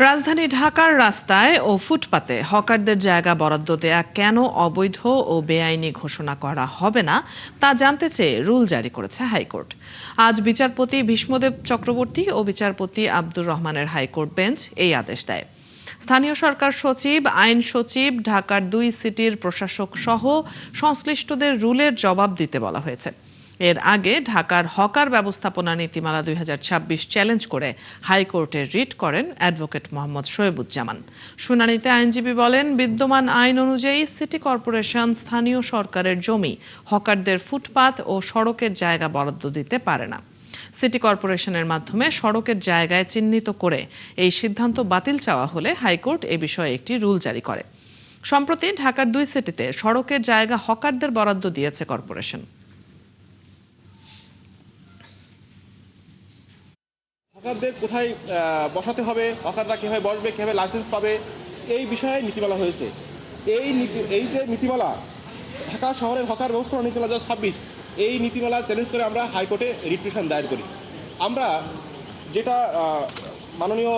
রাজধানী ঢাকার রাস্তায় ও ফুটপাতে হকারদের জায়গা বরাদ্দ দেয়া কেন অবৈধ ও বেআইনি ঘোষণা করা হবে না তা জানতে চেয়ে রুল জারি করেছে হাইকোর্ট। আজ বিচারপতি ভীষ্মদেব চক্রবর্তী ও বিচারপতি আব্দুর রহমানের হাইকোর্ট বেঞ্চ এই আদেশ দেয়। স্থানীয় সরকার সচিব, আইন সচিব, ঢাকার 2 সিটির প্রশাসক সহ সংশ্লিষ্টদের রুলের জবাব দিতে বলা হয়েছে। এর আগে ঢাকার হকার ব্যবস্থাপনা নীতিমালা 2026 চ্যালেঞ্জ করে হাইকোর্টে রিট করেন অ্যাডভোকেট মোহাম্মদ শোয়েবুজ্জামান। শুনানিতে আইনজীবী বলেন, বিদ্যমান আইন অনুযায়ী সিটি কর্পোরেশন স্থানীয় সরকারের জমি হকারদের ফুটপাত ও সড়কের জায়গা বরাদ্দ দিতে পারে না। সিটি কর্পোরেশনের মাধ্যমে সড়কের জায়গায় চিহ্নিত করে এই সিদ্ধান্ত বাতিল চাওয়া হলে হাইকোর্ট এ বিষয়ে একটি রুল জারি করে। সম্প্রতি ঢাকার 2 সিটিতে সড়কের জায়গা হকারদের বরাদ্দ দিয়েছে কর্পোরেশন। হকারদের কোথায় বসাতে হবে, হকাররা কীভাবে বসবে, কীভাবে লাইসেন্স পাবে, এই বিষয়ে নীতিমালা হয়েছে। এই যে নীতিমালা, ঢাকা শহরের হকার ব্যবস্থাপনা নীতিমালা 2026, এই নীতিমালা চ্যালেঞ্জ করে আমরা হাইকোর্টে রিট পিটিশন দায়ের করি। আমরা যেটা মাননীয়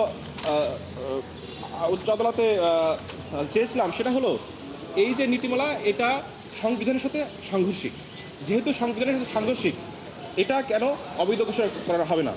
উচ্চ আদালতে চেয়েছিলাম সেটা হলো, এই যে নীতিমালা এটা সংবিধানের সাথে সাংঘর্ষিক। যেহেতু সংবিধানের সাথে সাংঘর্ষিক, এটা কেন অবৈধ ঘোষণা করা হবে না।